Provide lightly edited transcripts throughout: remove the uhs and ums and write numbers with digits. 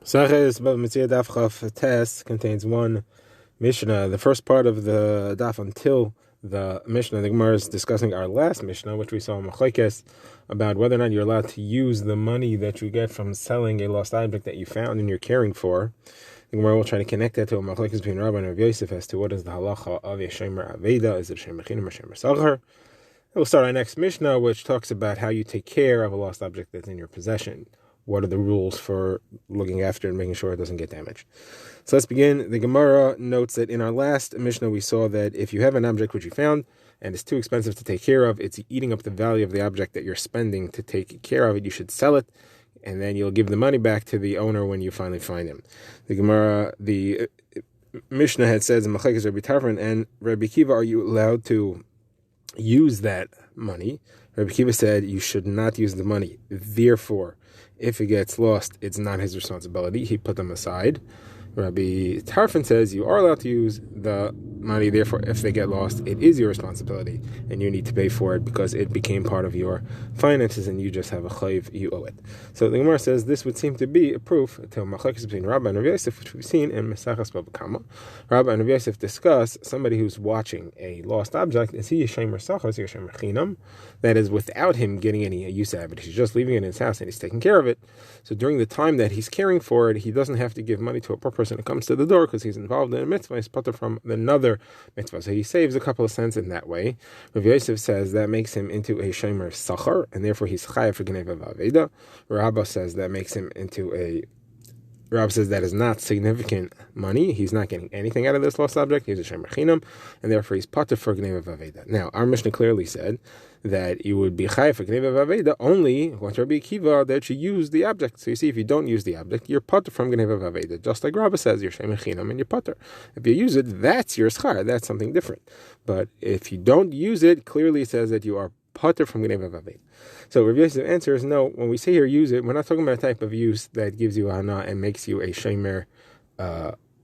Saches Bava Metzia Daf Chaf Tes contains one Mishnah. The first part of the Daf until the Mishnah, the Gemara is discussing our last Mishnah, which we saw in Machlekes, about whether or not you're allowed to use the money that you get from selling a lost object that you found and you're caring for. The Gemara will try to connect that to a Machlekes between Rabbi and Rav Yosef as to what is the halacha of a Shemer Aveda. Is it a Shemer Chinam or Shemer Sachar? We'll start our next Mishnah, which talks about how you take care of a lost object that's in your possession. What are the rules for looking after and making sure it doesn't get damaged? So let's begin. The Gemara notes that in our last Mishnah, we saw that if you have an object which you found and it's too expensive to take care of, it's eating up the value of the object that you're spending to take care of it, you should sell it, and then you'll give the money back to the owner when you finally find him. The Mishnah had says in Machlekes Rabbi Tarfon and Rabbi Kiva, are you allowed to use that money? Rabbi Kiva said you should not use the money. Therefore, if it gets lost, it's not his responsibility. He put them aside. Rabbi Tarfon says you are allowed to use the money. Therefore, if they get lost, it is your responsibility, and you need to pay for it because it became part of your finances, and you just have a chayiv, you owe it. So the Gemara says this would seem to be a proof to machlekes between Rabbi and Rav Yosef, which we've seen in Mesachas Bava Kama. Rabbi and Rav Yosef discuss somebody who's watching a lost object. Is he a shemer sachar? Is he a shemer chinam? That is, without him getting any use out of it. He's just leaving it in his house and he's taking care of it. So during the time that he's caring for it, he doesn't have to give money to a poor person who comes to the door because he's involved in a mitzvah. He's put from another mitzvah. So he saves a couple of cents in that way. Rav Yosef says that makes him into a shemer sachar, and therefore he's chayav for gneva v'aveda. Rabba says that makes him into a... Rab says that is not significant money. He's not getting anything out of this lost object. He's a shemer chinam, and therefore he's pater for gneva v'aveda. Now, our Mishnah clearly said that you would be chayav for gneva v'aveda only when Rabbi Akiva that you use the object. So you see, if you don't use the object, you're pater from gneva v'aveda. Just like Rabba says, you're shemer chinam and you're pater. If you use it, that's your schar. That's something different. But if you don't use it, clearly it says that you are pater from gneva v'aveda. So Rav Yosef's answer is no. When we say here use it, we're not talking about a type of use that gives you a hana and makes you a shemer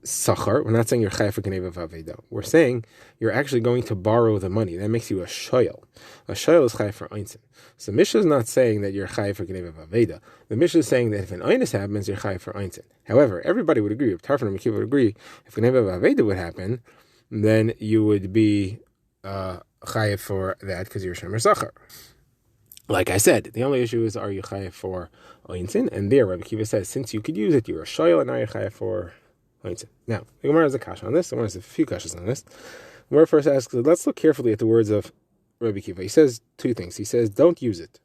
sachar. We're not saying you're chayav for gneva v'aveda. We're saying you're actually going to borrow the money. That makes you a shoyel. A shoyel is chayav for einzin. So the Mishnah is not saying that you're chayav for gneva v'aveda. The Mishnah is saying that if an einus happens, you're chayav for einzin. However, everybody would agree, if Tarfon and Mekiva would agree, if gneva v'aveda would happen, then you would be chayav for that because you're shemer sachar. Like I said, the only issue is, are you chayav for oinsin? And there, Rabbi Kiva says, since you could use it, you're a shoyel, and now you're chayav for oinsin. Now, the Gemara has a kasha on this. The Gemara has a few kashas on this. The Gemara first asks, let's look carefully at the words of Rabbi Kiva. He says two things. He says, don't use it.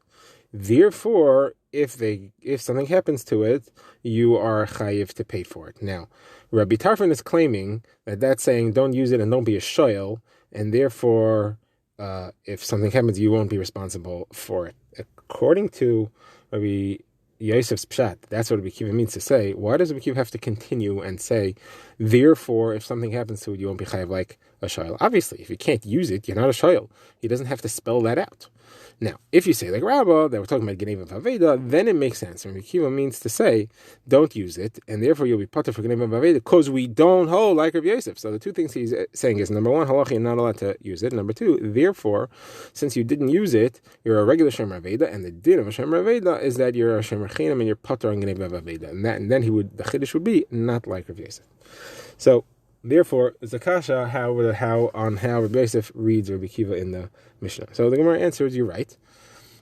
Therefore, if something happens to it, you are chayiv to pay for it. Now, Rabbi Tarfon is claiming that that's saying, don't use it and don't be a shoyel, and therefore, if something happens, you won't be responsible for it. According to Rabbi Yosef's pshat, that's what Rabbi Kiva means to say. Why does Rabbi Kiva have to continue and say, therefore, if something happens to it, you won't be chayav like a shayel? Obviously, if you can't use it, you're not a shayel. He doesn't have to spell that out. Now, if you say like Rabbah, that we're talking about Gneva V'aveda, then it makes sense. Rabbi Kiva means to say, don't use it, and therefore you'll be pater for Gneva V'aveda, because we don't hold like Rabbi Yosef. So the two things he's saying is, number one, halachi, you're not allowed to use it. Number two, therefore, since you didn't use it, you're a regular Shemer Aveda, and the din of a Shemer Aveda is that you're a Shemer Chinam and you're pater on Gneva V'aveda. And then the Chiddush would be not like Rabbi Yosef. So, therefore, Zakasha, how Rabbi Yosef reads Rabbi Kiva in the Mishnah. So the Gemara answers, you're right.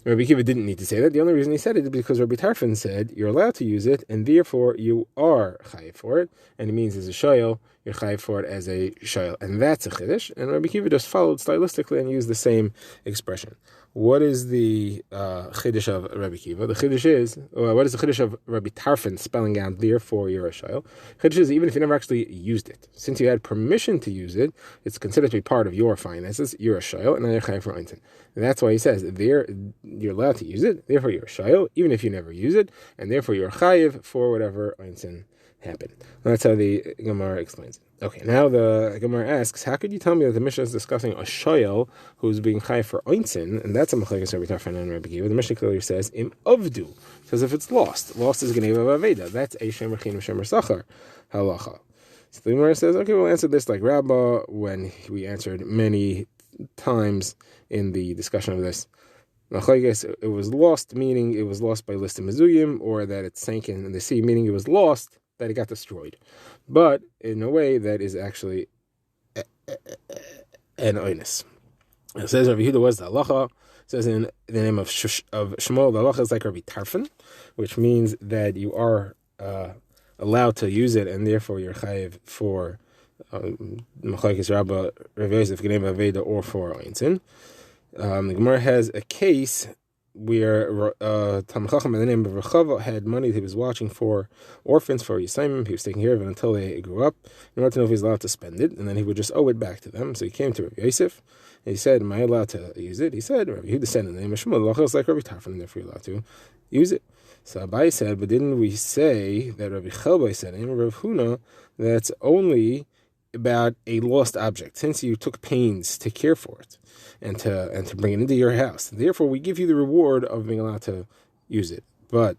Rabbi Kiva didn't need to say that. The only reason he said it is because Rabbi Tarfon said you're allowed to use it, and therefore you are chayiv for it. And it means as a shayel, you're chayiv for it as a shayel. And that's a chiddush. And Rabbi Kiva just followed stylistically and used the same expression. What is the chiddush of Rabbi Kiva? The chiddush is, what is the chiddush of Rabbi Tarfon spelling out, therefore you're a shayel? Chiddush is, even if you never actually used it, since you had permission to use it, it's considered to be part of your finances, you're a shayel, and then you're chayiv for einzin. And that's why he says, there, you're allowed to use it, therefore you're a shayel, even if you never use it, and therefore you're chayiv for whatever einzin happened. And that's how the Gemara explains it. Okay, now the Gemara asks, how could you tell me that the Mishnah is discussing a shoyel who's being chayiv for einzin, and that's a machlekes Rabbi Tarfon and Rabbi Kiva? The Mishnah clearly says, im avdu, says if it's lost is gneva v'aveda. That's a shemer chinam shemer sachar halacha. So the Gemara says, okay, we'll answer this like Rabbah when we answered many times in the discussion of this. Machlekes, it was lost, meaning it was lost by listim mezuyim, or that it sank in the sea, meaning it was lost that it got destroyed, but in a way that is actually an oinus. It says Rabbi Yehuda was the halacha. It says in the name of Shmuel, the halacha is like Rabbi Tarfon, which means that you are allowed to use it, and therefore you're chayiv for Machlokes Rabbah, Rav Yosef, Gnei Aveda, or for Einzin. The Gemara has a case where Talmid Chacham by the name of Rechava had money that he was watching for orphans, for Yisayim. He was taking care of it until they grew up, in order to know if he was allowed to spend it, and then he would just owe it back to them. So he came to Rav Yosef, and he said, am I allowed to use it? He said, Rabbi Yehuda said in the name of Shmuel, the halacha is like Rabbi Tarfon, and therefore you're allowed to use it. So Abai said, but didn't we say that Rabbi Chelbai said, and Rav Huna, that's only about a lost object, since you took pains to care for it and to bring it into your house. Therefore, we give you the reward of being allowed to use it. But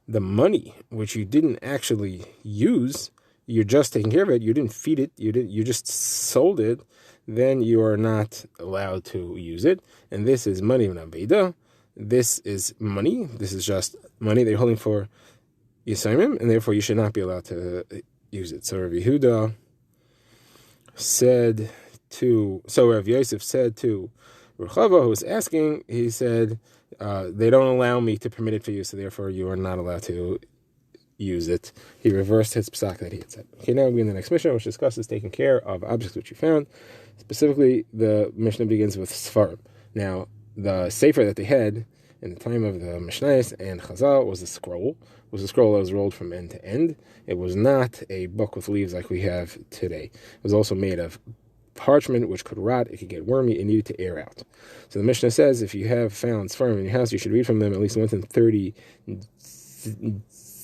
the money which you didn't actually use, you're just taking care of it, you didn't feed it, you just sold it, then you are not allowed to use it. And this is money in Aveda. This is money. This is just money that you're holding for Yisayim, and therefore you should not be allowed to use it. So Rav Yehuda said to, Rav Yosef said to Rechava, who was asking, he said, they don't allow me to permit it for you, so therefore you are not allowed to use it. He reversed his psak that he had said. Okay, now we in the next Mishnah, which discusses taking care of objects which you found. Specifically, the Mishnah begins with Sfarim. Now, the sefer that they had in the time of the Mishnayos and Chazal was a scroll. It was a scroll that was rolled from end to end. It was not a book with leaves like we have today. It was also made of parchment, which could rot, it could get wormy, it needed to air out. So the Mishnah says, if you have found Sfarim in your house, you should read from them at least once in 30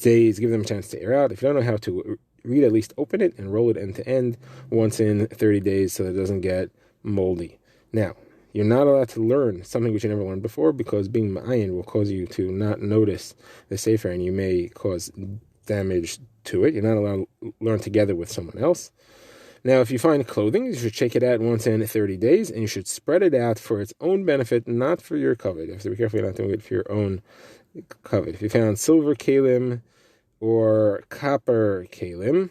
days, give them a chance to air out. If you don't know how to read, at least open it and roll it end to end once in 30 days so that it doesn't get moldy. Now, you're not allowed to learn something which you never learned before, because being ma'ayin will cause you to not notice the sefer, and you may cause damage to it. You're not allowed to learn together with someone else. Now, if you find clothing, you should shake it out once in 30 days, and you should spread it out for its own benefit, not for your kavod. You have to be careful you're not doing it for your own kavod. If you found silver kalim or copper kalim,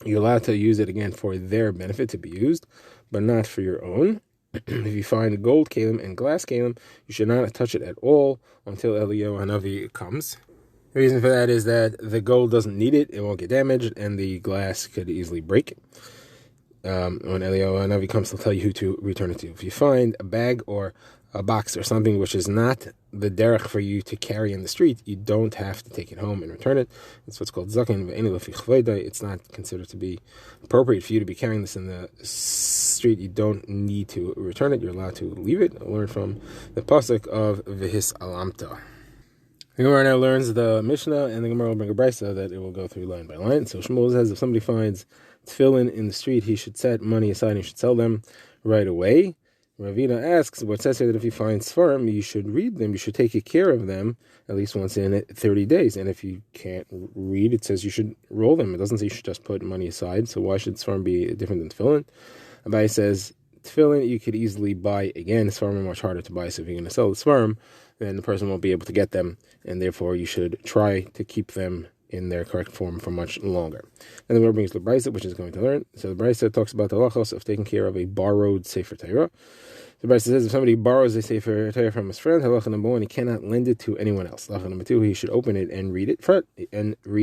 you're allowed to use it again for their benefit to be used, but not for your own. If you find gold kalim and glass kalim, you should not touch it at all until Eliyahu Hanavi comes. The reason for that is that the gold doesn't need it, it won't get damaged, and the glass could easily break. When Eliyahu Hanavi comes, he'll tell you who to return it to. If you find a bag or a box or something which is not the derech for you to carry in the street, you don't have to take it home and return it. It's what's called zaken ve'eni lefi chveda. It's not considered to be appropriate for you to be carrying this in the street. You don't need to return it. You're allowed to leave it. Learn from the pasuk of v'his alamta. The Gemara now learns the Mishnah, and the Gemara will bring a brisa that it will go through line by line. So Shmuel says if somebody finds tefillin in the street, he should set money aside and he should sell them right away. Ravina asks, what says here that if you find Sfarim, you should read them, you should take care of them at least once in 30 days. And if you can't read, it says you should roll them. It doesn't say you should just put money aside. So why should Sfarim be different than tefillin? Abai says, tefillin you could easily buy again. Sfarim are much harder to buy, so if you're going to sell the Sfarim, then the person won't be able to get them, and therefore you should try to keep them in their correct form for much longer. And then we're brings the brisa, which is going to learn. So the brisa talks about the halachos of taking care of a borrowed sefer Torah. The brisa says if somebody borrows a sefer Torah from his friend, halacha number one, he cannot lend it to anyone else. Halacha number two, he should open it and read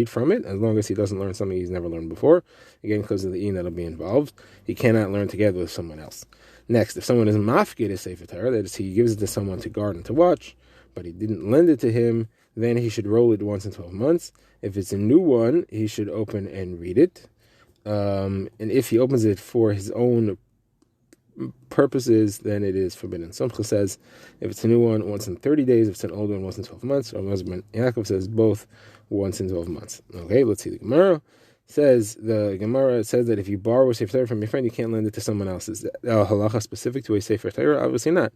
from it, as long as he doesn't learn something he's never learned before. Again, because of the ein that'll be involved, he cannot learn together with someone else. Next, if someone is mafkid a sefer Torah, that is, he gives it to someone to guard and to watch, but he didn't lend it to him, then he should roll it once in 12 months. If it's a new one, he should open and read it. And if he opens it for his own purposes, then it is forbidden. Somcha says, if it's a new one, once in 30 days. If it's an old one, once in 12 months. Or husband Yaakov says both once in 12 months. Okay, let's see the Gemara. The Gemara says that if you borrow a sefer Torah from your friend, you can't lend it to someone else. Is that halacha specific to a sefer Torah? Obviously not.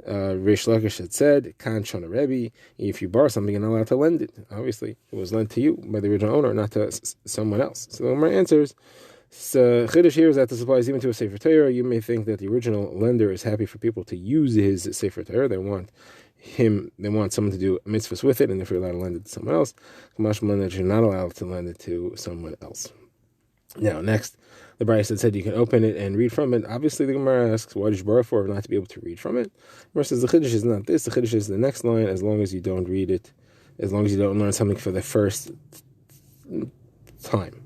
Rish Lakish had said, Kan Shona Rebbe, if you borrow something, you're not allowed to lend it. Obviously, it was lent to you by the original owner, not to someone else. So the Gemara answers, Chiddush here is that this applies even to a sefer Torah. You may think that the original lender is happy for people to use his sefer Torah. They want they want someone to do mitzvahs with it, and if you're allowed to lend it to someone else, that you're not allowed to lend it to someone else. Now, next, the Brisa said you can open it and read from it. Obviously, the Gemara asks, what did you borrow for not to be able to read from it? The Gemara says the Chiddush is not this. The Chiddush is the next line, as long as you don't read it, as long as you don't learn something for the first time.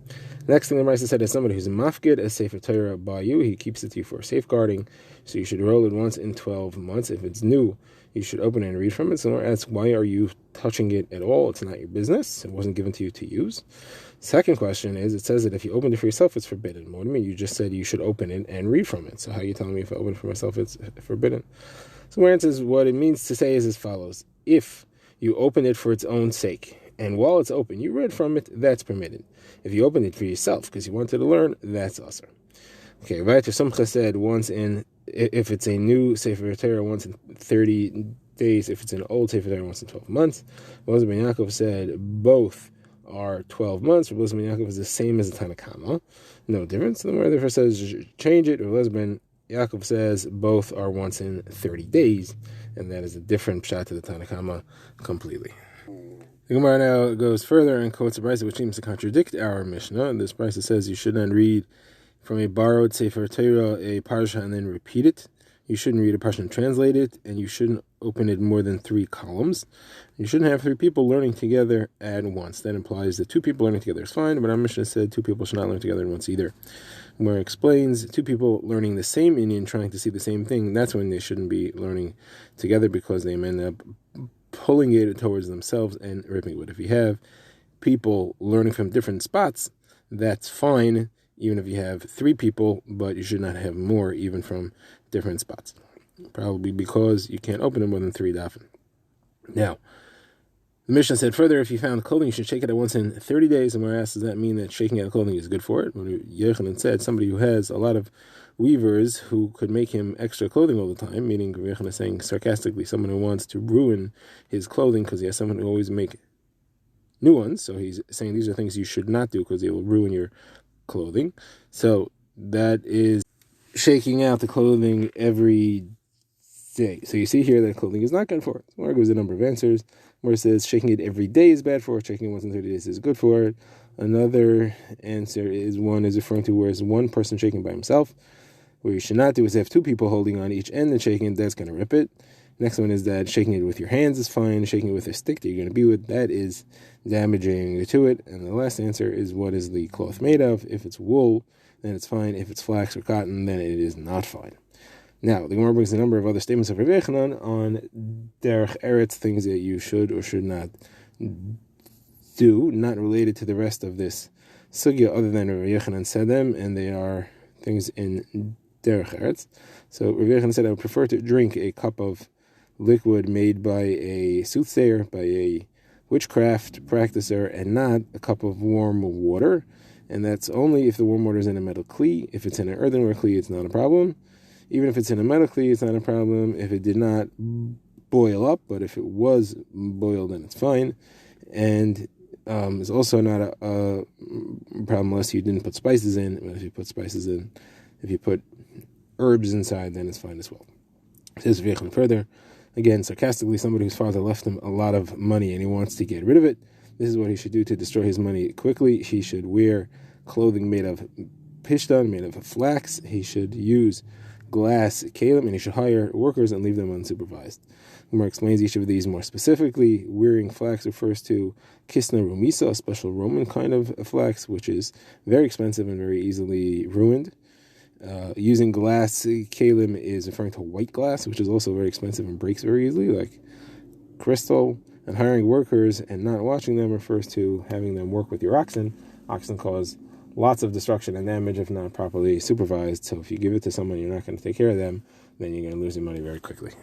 Next thing the Brisa said is somebody who's a mafkid, a sefer Torah by you, he keeps it to you for safeguarding, so you should roll it once in 12 months. If it's new, you should open it and read from it. So asks, why are you touching it at all? It's not your business. It wasn't given to you to use. Second question is, it says that if you opened it for yourself, it's forbidden. What do you mean? You just said you should open it and read from it. So how are you telling me if I open it for myself, it's forbidden? So my answer is, what it means to say is as follows. If you open it for its own sake, and while it's open, you read from it, that's permitted. If you open it for yourself because you wanted to learn, that's asur. Okay, Vayter Sumcha said if it's a new Sefer Torah, once in 30 days. If it's an old Sefer Torah, once in 12 months. Rabbi Ben Yaakov said both are 12 months. Rabbi Ben Yaakov is the same as the Tanna Kama. No difference. The Gemara therefore says change it. Rabbi Ben Yaakov says both are once in 30 days, and that is a different pshat to the Tanna Kama completely. The Gemara now goes further and quotes a brisa which seems to contradict our Mishnah. And this brisa says you should not read from a borrowed Sefer Torah a parsha and then repeat it. You shouldn't read a parsha and translate it, and you shouldn't open it more than 3 columns. You shouldn't have 3 people learning together at once. That implies that 2 people learning together is fine, but our Mishnah said 2 people should not learn together at once either. Where it explains 2 people learning the same Indian, trying to see the same thing, that's when they shouldn't be learning together because they end up pulling it towards themselves and ripping it. But if you have people learning from different spots, that's fine, even if you have 3 people, but you should not have more, even from different spots. Probably because you can't open it more than 3 dafim. Now, the Mishnah said further, if you found clothing, you should shake it at once in 30 days. And we're asked, does that mean that shaking out clothing is good for it? Yochanan said, somebody who has a lot of weavers who could make him extra clothing all the time, meaning Yochanan is saying sarcastically, someone who wants to ruin his clothing because he has someone who always make new ones. So he's saying these are things you should not do because they will ruin your clothing. So that is shaking out the clothing every day. So you see here that clothing is not good for it. There goes the number of answers where it says shaking it every day is bad for it, shaking it once in 30 days is good for it. Another answer is one is referring to where it's one person shaking by himself. What you should not do is have 2 people holding on each end and shaking, that's going to rip it. Next one is that shaking it with your hands is fine. Shaking it with a stick that you're going to be with, that is damaging to it. And the last answer is what is the cloth made of? If it's wool, then it's fine. If it's flax or cotton, then it is not fine. Now, the Gemara brings a number of other statements of Rav Yochanan on derech eretz, things that you should or should not do, not related to the rest of this sugya, other than Rav Yochanan said them, and they are things in derech eretz. So Rav Yochanan said, I would prefer to drink a cup of liquid made by a soothsayer, by a witchcraft practicer, and not a cup of warm water. And that's only if the warm water is in a metal kli. If it's in an earthenware kli, it's not a problem. Even if it's in a metal kli, it's not a problem. If it did not boil up, but if it was boiled, then it's fine. And it's also not a problem unless you didn't put spices in. But if you put spices in, if you put herbs inside, then it's fine as well. It says V'yechan further, again, sarcastically, somebody whose father left him a lot of money and he wants to get rid of it. This is what he should do to destroy his money quickly. He should wear clothing made of pishtan, made of flax. He should use glass kalim, and he should hire workers and leave them unsupervised. Umar explains each of these more specifically. Wearing flax refers to kisna rumisa, a special Roman kind of flax, which is very expensive and very easily ruined. Using glass kalim is referring to white glass, which is also very expensive and breaks very easily, like crystal. And hiring workers and not watching them refers to having them work with your oxen. Oxen cause lots of destruction and damage if not properly supervised. So if you give it to someone you're not going to take care of them, then you're going to lose your money very quickly.